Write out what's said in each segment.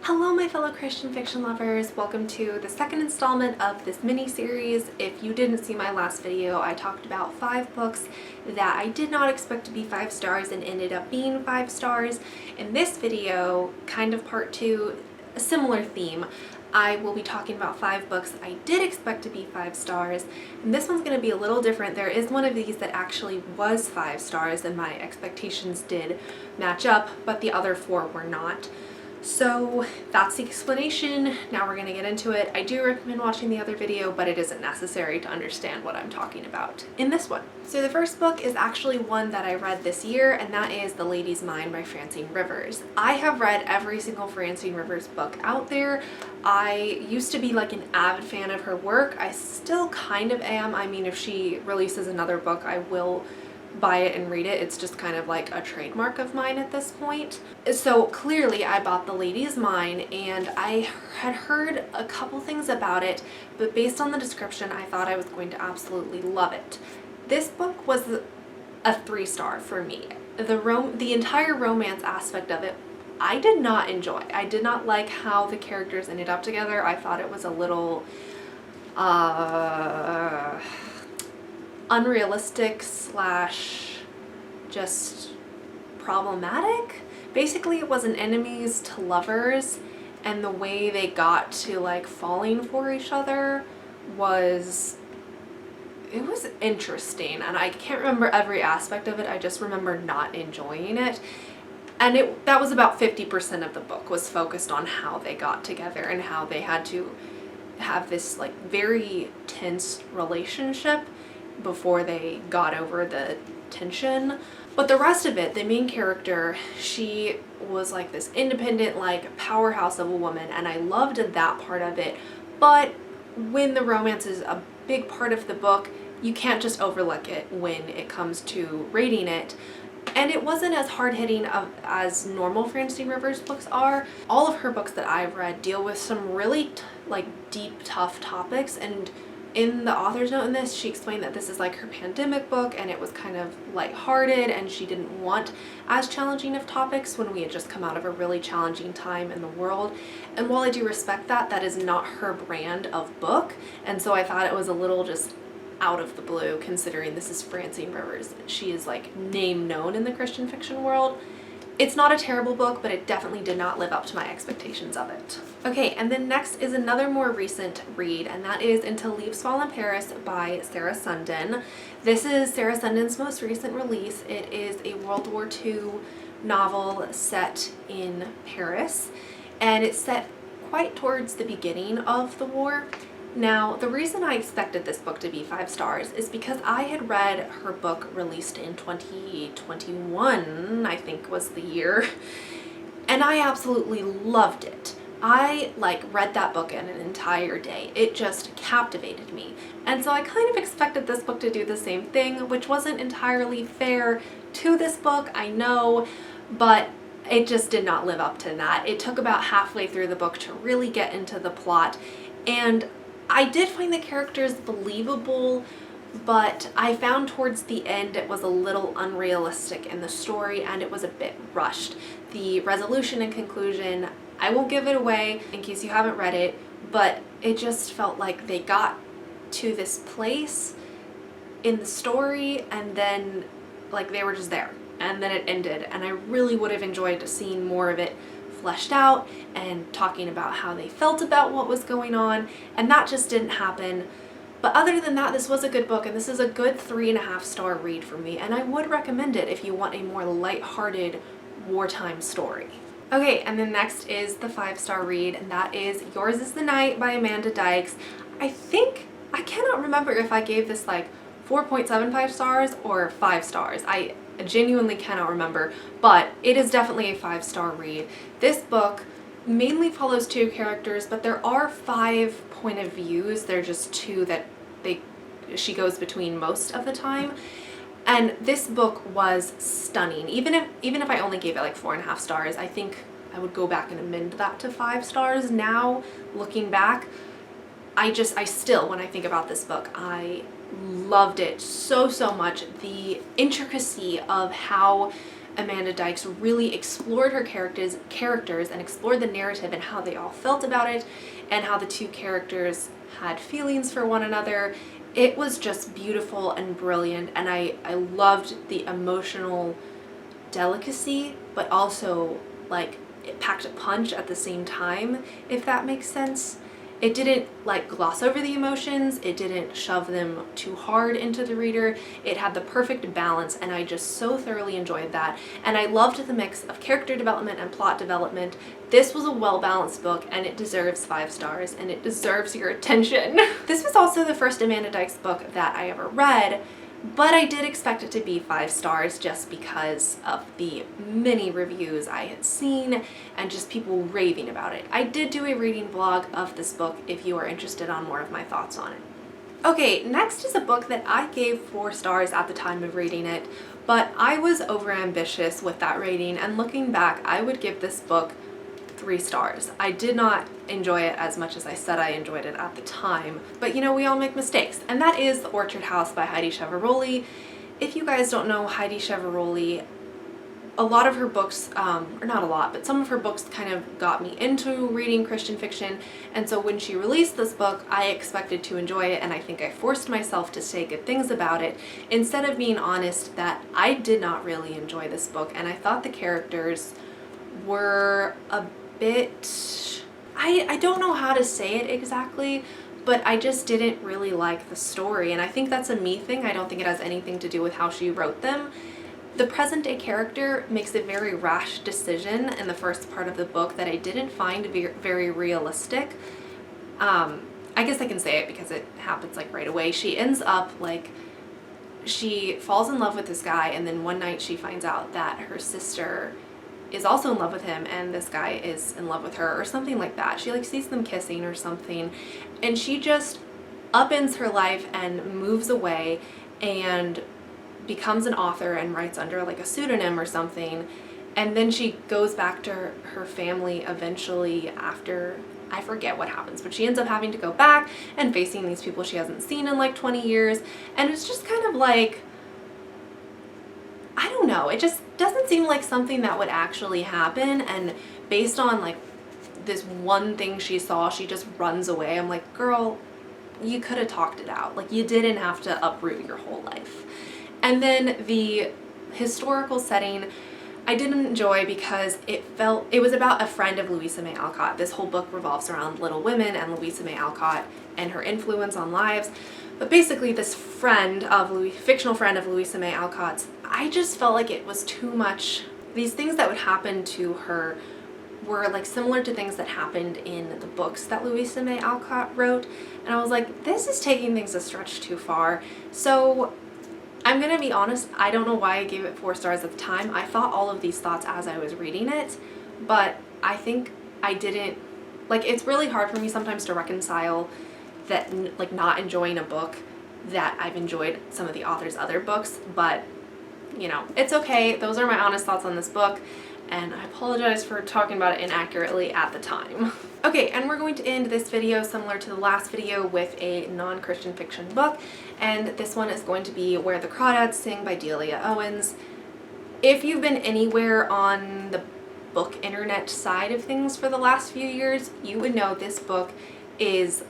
Hello my fellow Christian fiction lovers, welcome to the second installment of this mini-series. If you didn't see my last video, I talked about 5 books that I did not expect to be 5 stars and ended up being 5 stars. In this video, kind of part 2, a similar theme, I will be talking about 5 books I did expect to be 5 stars, and this one's going to be a little different. There is one of these that actually was 5 stars and my expectations did match up, but the other 4 were not. So that's the explanation. Now we're going to get into it. I do recommend watching the other video, but it isn't necessary to understand what I'm talking about in this one. So the first book is actually one that I read this year, and that is The Lady's Mind by Francine Rivers. I have read every single Francine Rivers book out there. I used to be like an avid fan of her work. I still kind of am. I mean, if she releases another book, I will buy it and read it. It's just kind of like a trademark of mine at this point. So clearly I bought The Lady's Mind, and I had heard a couple things about it, but based on the description I thought I was going to absolutely love it. This book was a 3-star for me. The entire romance aspect of it I did not enjoy. I did not like how the characters ended up together. I thought it was a little unrealistic slash just problematic. Basically it wasn't enemies to lovers, and the way they got to like falling for each other was interesting, and I can't remember every aspect of it. I just remember not enjoying it. And that was about 50% of the book was focused on how they got together and how they had to have this like very tense relationship before they got over the tension. But the rest of it, the main character, she was like this independent like powerhouse of a woman, and I loved that part of it. But when the romance is a big part of the book, you can't just overlook it when it comes to rating it. And it wasn't as hard-hitting as normal Francine Rivers books are. All of her books that I've read deal with some really like deep, tough topics, and in the author's note in this, she explained that this is like her pandemic book, and it was kind of lighthearted, and she didn't want as challenging of topics when we had just come out of a really challenging time in the world. And while I do respect that, that is not her brand of book, and so I thought it was a little just out of the blue considering this is Francine Rivers. She is like name known in the Christian fiction world. It's not a terrible book, but it definitely did not live up to my expectations of it. Okay, and then next is another more recent read, and that is Until Leaves Fall in Paris by Sarah Sundin. This is Sarah Sundin's most recent release. It is a World War II novel set in Paris, and it's set quite towards the beginning of the war. Now, the reason I expected this book to be 5 stars is because I had read her book released in 2021, I think was the year, and I absolutely loved it. I read that book in an entire day. It just captivated me. And so I kind of expected this book to do the same thing, which wasn't entirely fair to this book, I know, but it just did not live up to that. It took about halfway through the book to really get into the plot, and I did find the characters believable, but I found towards the end it was a little unrealistic in the story, and it was a bit rushed. The resolution and conclusion, I won't give it away in case you haven't read it, but it just felt like they got to this place in the story, and then like they were just there, and then it ended, and I really would have enjoyed seeing more of it fleshed out and talking about how they felt about what was going on, and that just didn't happen. But other than that, this was a good book, and this is a good 3.5-star read for me, and I would recommend it if you want a more lighthearted wartime story. Okay, and then next is the 5-star read, and that is Yours is the Night by Amanda Dykes. I cannot remember if I gave this like 4.75 stars or 5 stars. I genuinely cannot remember, but it is definitely a 5-star read. This book mainly follows 2 characters, but there are 5 point of views. They're just 2 that she goes between most of the time. And this book was stunning. Even if I only gave it like 4.5 stars, I think I would go back and amend that to 5 stars. Now, looking back, I still, when I think about this book, I loved it so much. The intricacy of how Amanda Dykes really explored her characters and explored the narrative and how they all felt about it and how the two characters had feelings for one another. It was just beautiful and brilliant, and I loved the emotional delicacy, but also like it packed a punch at the same time, if that makes sense. It didn't like gloss over the emotions, it didn't shove them too hard into the reader. It had the perfect balance, and I just so thoroughly enjoyed that. And I loved the mix of character development and plot development. This was a well-balanced book, and it deserves 5 stars, and it deserves your attention. This was also the first Amanda Dykes book that I ever read, but I did expect it to be 5 stars just because of the many reviews I had seen and just people raving about it. I did do a reading vlog of this book if you are interested on more of my thoughts on it. Okay, next is a book that I gave 4 stars at the time of reading it, but I was overambitious with that rating, and looking back, I would give this book 3 stars. I did not enjoy it as much as I said I enjoyed it at the time, but you know, we all make mistakes, and that is The Orchard House by Heidi Chiavaroli. If you guys don't know Heidi Chiavaroli, a lot of her books, or not a lot, but some of her books kind of got me into reading Christian fiction, and so when she released this book, I expected to enjoy it, and I think I forced myself to say good things about it, instead of being honest that I did not really enjoy this book, and I thought the characters were a bit, I don't know how to say it exactly, but I just didn't really like the story, and I think that's a me thing. I don't think it has anything to do with how she wrote them. The present day character makes a very rash decision in the first part of the book that I didn't find very realistic. I guess I can say it because it happens like right away. She ends up like, she falls in love with this guy, and then one night she finds out that her sister is also in love with him, and this guy is in love with her, or something like that. She like sees them kissing or something, and she just upends her life and moves away and becomes an author and writes under like a pseudonym or something. And then she goes back to her family eventually after, I forget what happens, but she ends up having to go back and facing these people she hasn't seen in like 20 years. And it's just kind of like, I don't know, it just doesn't seem like something that would actually happen, and based on like this one thing she saw, she just runs away. I'm like, girl, you could have talked it out. Like, you didn't have to uproot your whole life. And then the historical setting I didn't enjoy because it was about a friend of Louisa May Alcott. This whole book revolves around Little Women and Louisa May Alcott and her influence on lives. But basically this fictional friend of Louisa May Alcott's, I just felt like it was too much. These things that would happen to her were like similar to things that happened in the books that Louisa May Alcott wrote. And I was like, this is taking things a stretch too far. So I'm gonna be honest, I don't know why I gave it 4 stars at the time. I thought all of these thoughts as I was reading it, but I think I didn't, like, it's really hard for me sometimes to reconcile that, like, not enjoying a book that I've enjoyed some of the author's other books, but, you know, it's okay. Those are my honest thoughts on this book, and I apologize for talking about it inaccurately at the time. Okay, and we're going to end this video similar to the last video with a non-Christian fiction book, and this one is going to be Where the Crawdads Sing by Delia Owens. If you've been anywhere on the book internet side of things for the last few years, you would know this book is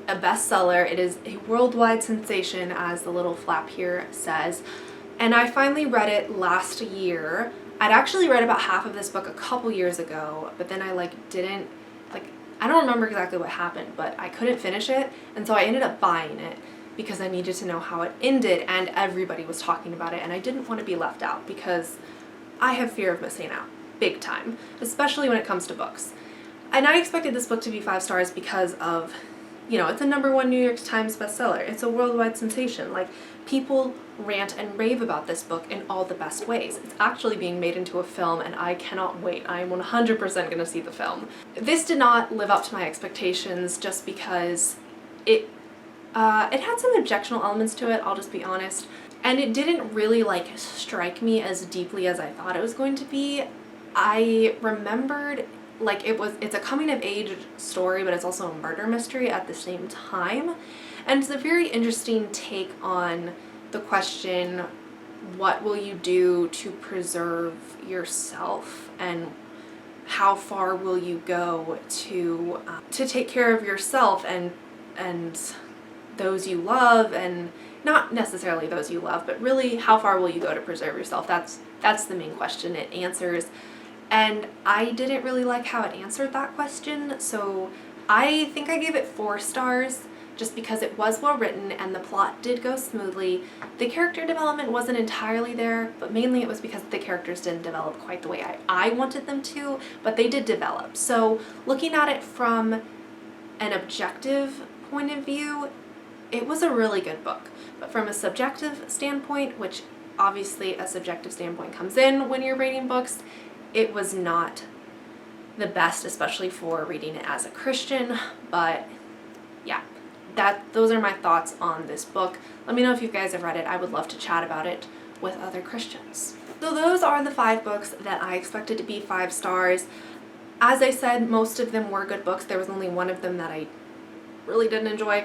a bestseller. It is a worldwide sensation, as the little flap here says, and I finally read it last year. I'd actually read about half of this book a couple years ago, but then I I don't remember exactly what happened, but I couldn't finish it, and so I ended up buying it because I needed to know how it ended, and everybody was talking about it, and I didn't want to be left out because I have fear of missing out, big time, especially when it comes to books. And I expected this book to be 5 stars because of, you know, it's a #1 New York Times bestseller. It's a worldwide sensation. Like, people rant and rave about this book in all the best ways. It's actually being made into a film, and I cannot wait. I am 100% going to see the film. This did not live up to my expectations just because it had some objectionable elements to it, I'll just be honest, and it didn't really like strike me as deeply as I thought it was going to be. I remembered like it's a coming of age story, but it's also a murder mystery at the same time. And it's a very interesting take on the question, what will you do to preserve yourself, and how far will you go to take care of yourself and those you love, and not necessarily those you love, but really how far will you go to preserve yourself? That's the main question it answers. And I didn't really like how it answered that question, so I think I gave it 4 stars just because it was well written and the plot did go smoothly. The character development wasn't entirely there, but mainly it was because the characters didn't develop quite the way I wanted them to, but they did develop. So looking at it from an objective point of view, it was a really good book. But from a subjective standpoint, which obviously a subjective standpoint comes in when you're rating books, it was not the best, especially for reading it as a Christian. But yeah, those are my thoughts on this book. Let me know if you guys have read it. I would love to chat about it with other Christians. So those are the 5 books that I expected to be 5 stars. As I said, most of them were good books. There was only one of them that I really didn't enjoy.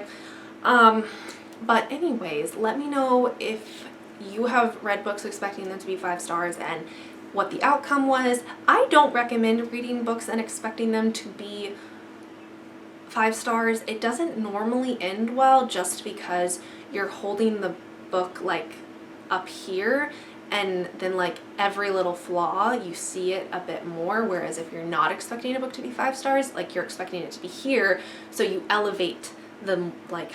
But anyways, let me know if you have read books expecting them to be 5 stars and what the outcome was. I don't recommend reading books and expecting them to be 5 stars. It doesn't normally end well just because you're holding the book like up here, and then like every little flaw you see it a bit more, whereas if you're not expecting a book to be 5 stars, like you're expecting it to be here, so you elevate the like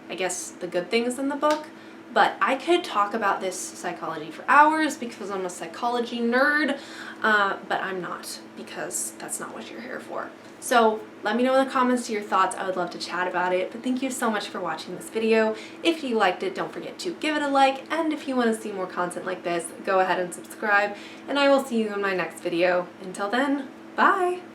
I guess the good things in the book. But I could talk about this psychology for hours because I'm a psychology nerd, but I'm not, because that's not what you're here for. So let me know in the comments your thoughts. I would love to chat about it. But thank you so much for watching this video. If you liked it, don't forget to give it a like. And if you want to see more content like this, go ahead and subscribe. And I will see you in my next video. Until then, bye!